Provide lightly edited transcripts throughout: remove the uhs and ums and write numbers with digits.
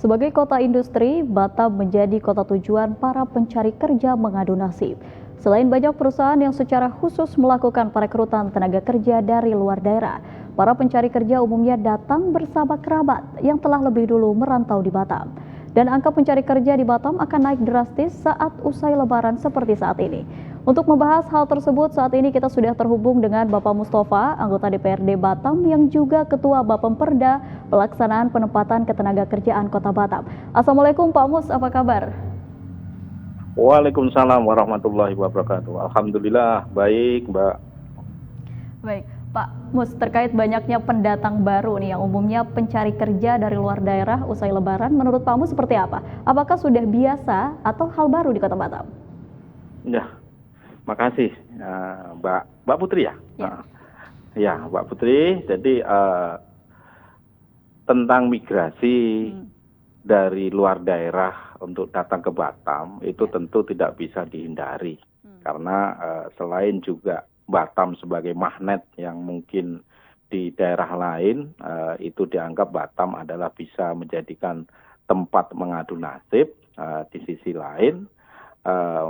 Sebagai kota industri, Batam menjadi kota tujuan para pencari kerja mengadu nasib. Selain banyak perusahaan yang secara khusus melakukan perekrutan tenaga kerja dari luar daerah, para pencari kerja umumnya datang bersama kerabat yang telah lebih dulu merantau di Batam. Dan angka pencari kerja di Batam akan naik drastis saat usai Lebaran seperti saat ini. Untuk membahas hal tersebut, saat ini kita sudah terhubung dengan Bapak Mustafa, anggota DPRD Batam yang juga Ketua Bapemperda Pelaksanaan Penempatan Ketenagakerjaan Kota Batam. Assalamualaikum Pak Mus, apa kabar? Waalaikumsalam warahmatullahi wabarakatuh. Alhamdulillah, baik Mbak. Baik, Pak Mus, terkait banyaknya pendatang baru nih yang umumnya pencari kerja dari luar daerah usai Lebaran, menurut Pak Mus seperti apa? Apakah sudah biasa atau hal baru di Kota Batam? Ya, makasih Mbak Putri ya. Ya, Mbak Putri. Jadi tentang migrasi dari luar daerah untuk datang ke Batam itu tentu tidak bisa dihindari karena selain juga Batam sebagai magnet yang mungkin di daerah lain itu dianggap Batam adalah bisa menjadikan tempat mengadu nasib, di sisi lain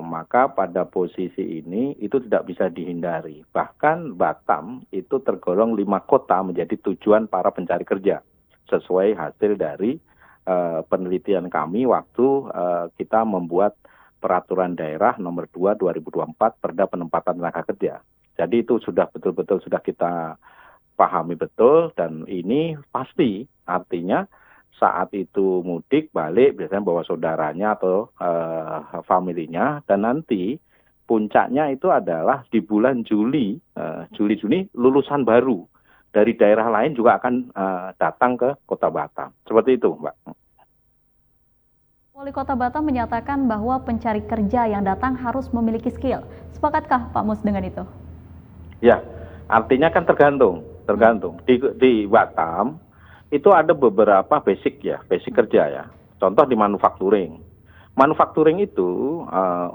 maka pada posisi ini itu tidak bisa dihindari. Bahkan Batam itu tergolong 5 kota menjadi tujuan para pencari kerja sesuai hasil dari penelitian kami waktu kita membuat peraturan daerah nomor 2 2024 Perda Penempatan Tenaga Kerja. Jadi itu sudah betul-betul sudah kita pahami betul, dan ini pasti artinya saat itu mudik balik biasanya bawa saudaranya atau familinya, dan nanti puncaknya itu adalah di bulan Juli lulusan baru dari daerah lain juga akan datang ke Kota Batam. Seperti itu, Mbak. Wali Kota Batam menyatakan bahwa pencari kerja yang datang harus memiliki skill. Sepakatkah Pak Mus dengan itu? Ya, artinya kan tergantung. Di Batam itu ada beberapa basic kerja ya. Contoh di manufacturing. Manufacturing itu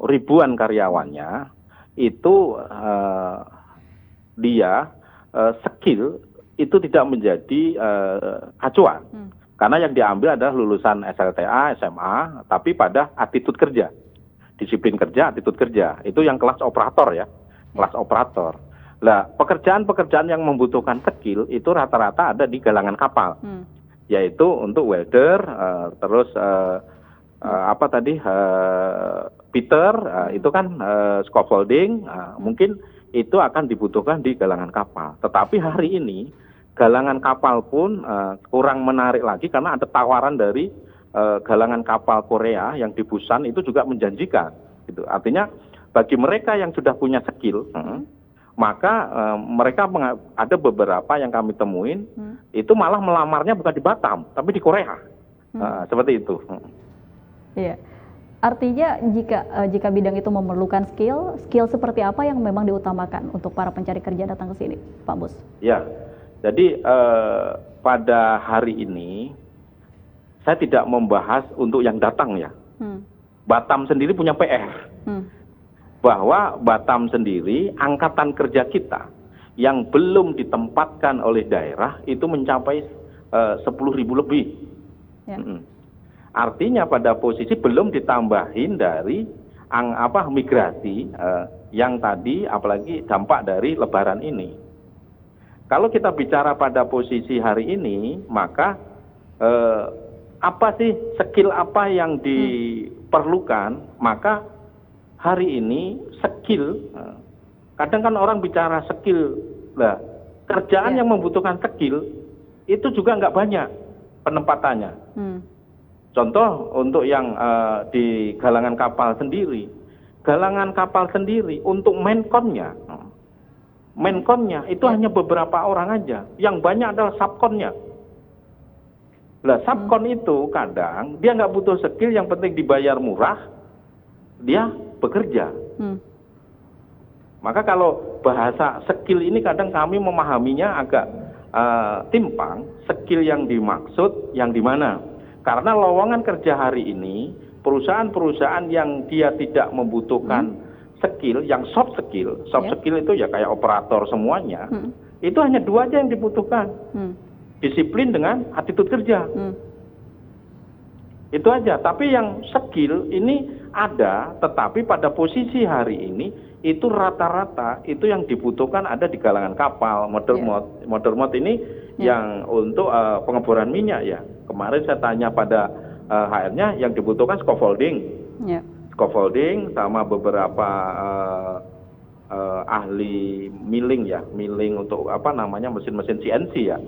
ribuan karyawannya itu dia skill itu tidak menjadi acuan. Karena yang diambil adalah lulusan SLTA, SMA, tapi pada attitude kerja. Disiplin kerja, attitude kerja. Itu yang kelas operator ya. Kelas operator. Nah, pekerjaan-pekerjaan yang membutuhkan skill itu rata-rata ada di galangan kapal. Yaitu untuk welder, terus Peter, itu kan scaffolding, mungkin itu akan dibutuhkan di galangan kapal. Tetapi hari ini galangan kapal pun kurang menarik lagi karena ada tawaran dari galangan kapal Korea yang di Busan itu juga menjanjikan. Gitu. Artinya bagi mereka yang sudah punya skill, maka mereka ada beberapa yang kami temuin itu malah melamarnya bukan di Batam tapi di Korea. Seperti itu. Iya. Artinya jika bidang itu memerlukan skill seperti apa yang memang diutamakan untuk para pencari kerja datang ke sini, Pak Mus? Ya. Jadi pada hari ini saya tidak membahas untuk yang datang ya. Batam sendiri punya PR. Bahwa Batam sendiri, angkatan kerja kita yang belum ditempatkan oleh daerah itu mencapai 10.000 lebih. Ya. Artinya pada posisi belum ditambahin dari migrasi yang tadi, apalagi dampak dari Lebaran ini. Kalau kita bicara pada posisi hari ini, maka apa sih skill apa yang diperlukan? Maka hari ini skill, kadang kan orang bicara skill, kerjaan yang membutuhkan skill itu juga nggak banyak penempatannya. Contoh untuk yang di galangan kapal sendiri untuk menkonnya itu hanya beberapa orang aja, yang banyak adalah subkonnya. Subkon itu kadang dia nggak butuh skill, yang penting dibayar murah, dia bekerja. Maka kalau bahasa skill ini kadang kami memahaminya agak timpang. Skill yang dimaksud yang di mana? Karena lowongan kerja hari ini perusahaan-perusahaan yang dia tidak membutuhkan skill, yang soft skill itu ya kayak operator semuanya, itu hanya 2 aja yang dibutuhkan, disiplin dengan attitude kerja. Itu aja. Tapi yang skill ini ada, tetapi pada posisi hari ini itu rata-rata itu yang dibutuhkan ada di galangan kapal, motorboat. Motorboat ini yang untuk pengeboran minyak ya. Kemarin saya tanya pada HR-nya yang dibutuhkan scaffolding. Scaffolding sama beberapa ahli milling ya, milling untuk apa namanya mesin-mesin CNC ya.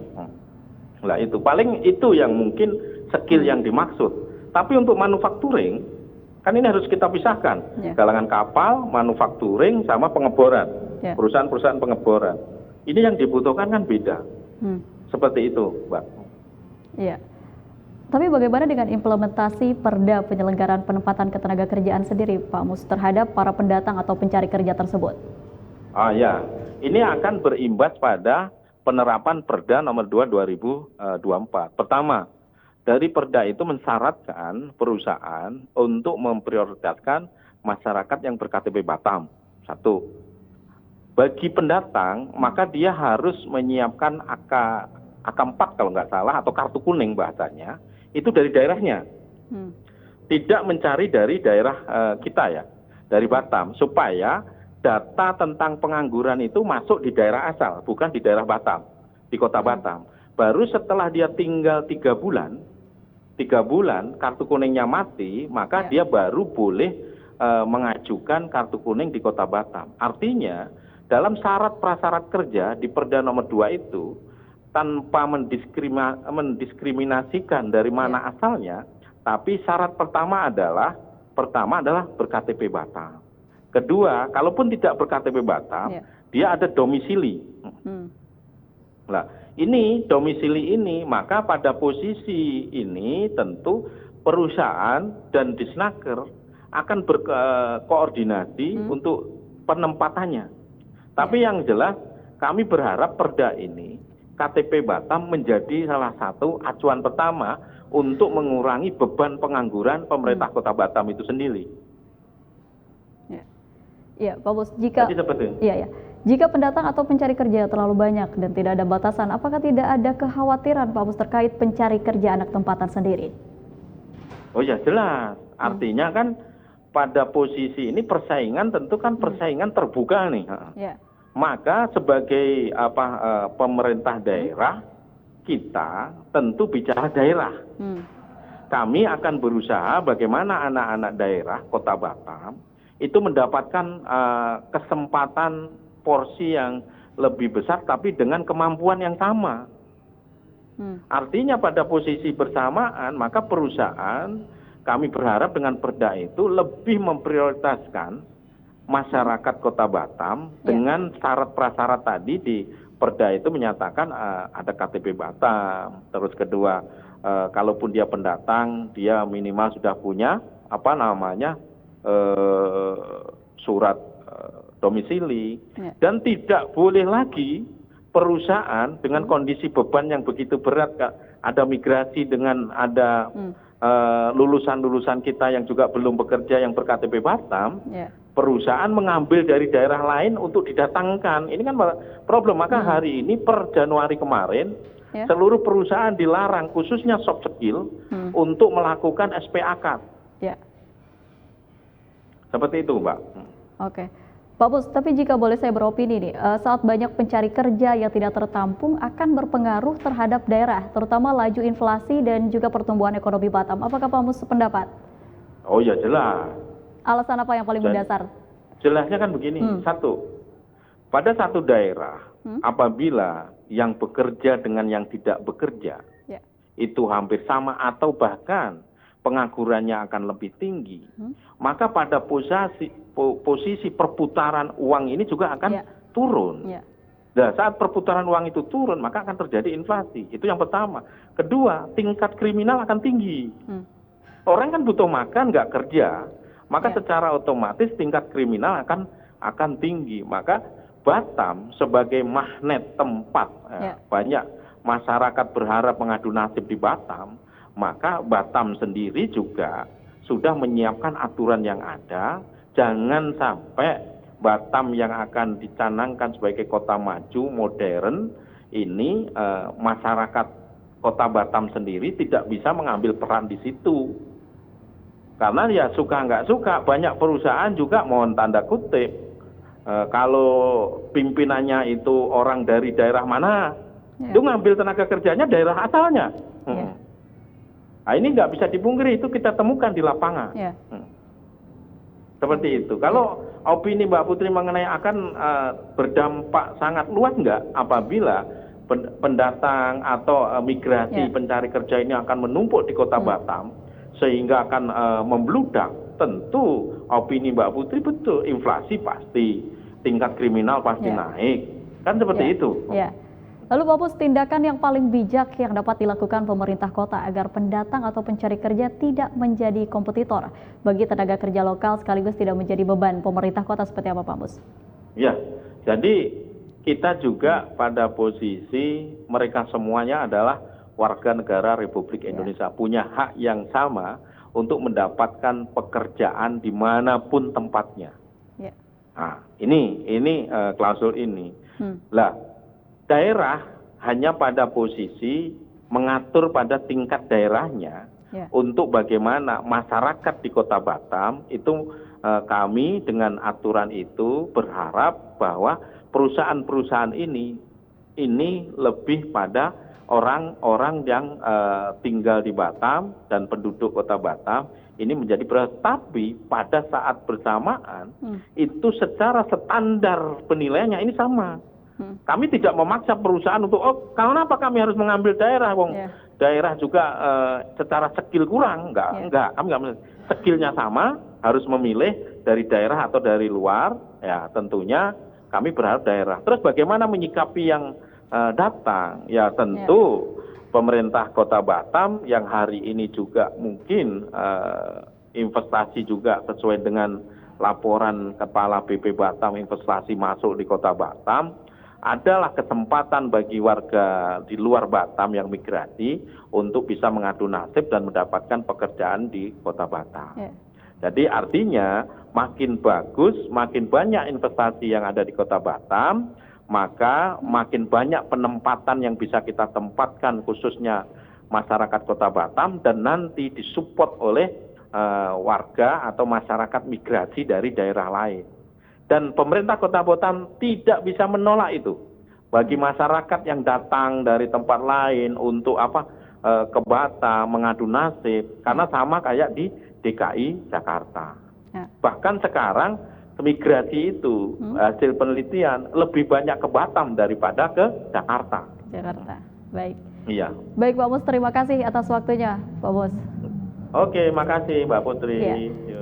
Nah itu paling itu yang mungkin skill yang dimaksud. Tapi untuk manufacturing kan ini harus kita pisahkan, galangan kapal, manufacturing sama pengeboran, perusahaan-perusahaan pengeboran. Ini yang dibutuhkan kan beda. Seperti itu, Mbak. Iya. Tapi bagaimana dengan implementasi Perda penyelenggaraan penempatan ketenagakerjaan sendiri, Pak Mus, terhadap para pendatang atau pencari kerja tersebut? Ya, ini akan berimbas pada penerapan Perda nomor 2 2024. Pertama, dari Perda itu mensyaratkan perusahaan untuk memprioritaskan masyarakat yang berKTP Batam. Satu, bagi pendatang maka dia harus menyiapkan AK4 kalau nggak salah atau kartu kuning bahasanya, itu dari daerahnya. Tidak mencari dari daerah kita ya, dari Batam, supaya data tentang pengangguran itu masuk di daerah asal, bukan di daerah Batam, di kota Batam. Baru setelah dia tinggal 3 bulan kartu kuningnya mati, maka dia baru boleh mengajukan kartu kuning di kota Batam. Artinya dalam syarat prasyarat kerja di Perda nomor 2 itu tanpa mendiskriminasikan dari mana asalnya, tapi syarat pertama adalah berKTP Batam. Kedua, kalaupun tidak berKTP Batam, dia ada domisili. Nah, ini domisili ini, maka pada posisi ini tentu perusahaan dan Disnaker akan berkoordinasi untuk penempatannya. Tapi yang jelas kami berharap Perda ini KTP Batam menjadi salah satu acuan pertama untuk mengurangi beban pengangguran pemerintah Kota Batam itu sendiri. Ya, Pak Bos, jika pendatang atau pencari kerja terlalu banyak dan tidak ada batasan, apakah tidak ada kekhawatiran Pak Bos terkait pencari kerja anak tempatan sendiri? Oh ya jelas, artinya kan pada posisi ini persaingan tentu kan persaingan terbuka nih. Maka sebagai pemerintah daerah kita tentu bicara daerah. Kami akan berusaha bagaimana anak-anak daerah Kota Batam itu mendapatkan kesempatan porsi yang lebih besar tapi dengan kemampuan yang sama. Artinya pada posisi bersamaan maka perusahaan kami berharap dengan Perda itu lebih memprioritaskan masyarakat Kota Batam dengan syarat prasyarat tadi di Perda itu menyatakan ada KTP Batam. Terus kedua, kalaupun dia pendatang dia minimal sudah punya surat domisili dan tidak boleh lagi perusahaan dengan kondisi beban yang begitu berat, ada migrasi dengan ada lulusan-lulusan kita yang juga belum bekerja yang berKTP Batam, perusahaan mengambil dari daerah lain untuk didatangkan. Ini kan problem. Maka hari ini per Januari kemarin seluruh perusahaan dilarang khususnya soft skill untuk melakukan SPAK. Seperti itu, Mbak. Oke. Pak Bus, tapi jika boleh saya beropini nih, saat banyak pencari kerja yang tidak tertampung akan berpengaruh terhadap daerah, terutama laju inflasi dan juga pertumbuhan ekonomi Batam. Apakah Pak Bus sependapat? Oh ya jelas. Alasan apa yang paling mendasar? Jelasnya kan begini, satu, pada satu daerah apabila yang bekerja dengan yang tidak bekerja itu hampir sama atau bahkan penganggurannya akan lebih tinggi, maka pada posisi perputaran uang ini juga akan turun. Nah, saat perputaran uang itu turun, maka akan terjadi inflasi. Itu yang pertama. Kedua, tingkat kriminal akan tinggi. Orang kan butuh makan, nggak kerja, maka secara otomatis tingkat kriminal akan tinggi. Maka Batam sebagai magnet tempat banyak masyarakat berharap mengadu nasib di Batam. Maka Batam sendiri juga sudah menyiapkan aturan yang ada, jangan sampai Batam yang akan dicanangkan sebagai kota maju, modern, ini masyarakat kota Batam sendiri tidak bisa mengambil peran di situ. Karena ya suka nggak suka, banyak perusahaan juga mohon tanda kutip, kalau pimpinannya itu orang dari daerah mana, itu ngambil tenaga kerjanya daerah asalnya. Nah, ini nggak bisa dipungkiri, itu kita temukan di lapangan. Seperti itu. Kalau opini Mbak Putri mengenai akan berdampak sangat luas nggak apabila pendatang atau migrasi pencari kerja ini akan menumpuk di kota Batam, sehingga akan membludak, tentu opini Mbak Putri betul, inflasi pasti, tingkat kriminal pasti naik, kan seperti itu. Lalu Pak Pus, tindakan yang paling bijak yang dapat dilakukan pemerintah kota agar pendatang atau pencari kerja tidak menjadi kompetitor bagi tenaga kerja lokal sekaligus tidak menjadi beban pemerintah kota seperti apa Pak Pus? Ya, jadi kita juga pada posisi mereka semuanya adalah warga negara Republik Indonesia, punya hak yang sama untuk mendapatkan pekerjaan dimanapun tempatnya. Nah, ini klausul ini. Lah, daerah hanya pada posisi mengatur pada tingkat daerahnya untuk bagaimana masyarakat di Kota Batam itu, kami dengan aturan itu berharap bahwa perusahaan-perusahaan ini lebih pada orang-orang yang tinggal di Batam dan penduduk Kota Batam ini menjadi berat. Tapi pada saat bersamaan itu secara standar penilaiannya ini sama. Kami tidak memaksa perusahaan untuk, kenapa kami harus mengambil daerah, daerah juga secara skill kurang, enggak, kami enggak, skillnya sama, harus memilih dari daerah atau dari luar, ya tentunya kami berharap daerah. Terus bagaimana menyikapi yang datang? Ya tentu pemerintah Kota Batam yang hari ini juga mungkin investasi juga sesuai dengan laporan Kepala BP Batam, investasi masuk di Kota Batam, adalah kesempatan bagi warga di luar Batam yang migrasi untuk bisa mengadu nasib dan mendapatkan pekerjaan di Kota Batam. Jadi artinya makin bagus, makin banyak investasi yang ada di Kota Batam, maka makin banyak penempatan yang bisa kita tempatkan khususnya masyarakat Kota Batam dan nanti disupport oleh warga atau masyarakat migrasi dari daerah lain. Dan pemerintah Kota Batam tidak bisa menolak itu. Bagi masyarakat yang datang dari tempat lain untuk ke Batam mengadu nasib, karena sama kayak di DKI Jakarta. Bahkan sekarang migrasi itu hasil penelitian lebih banyak ke Batam daripada ke Jakarta. Baik. Iya. Baik Pak Mus, terima kasih atas waktunya Pak Mus. Oke, makasih Mbak Putri.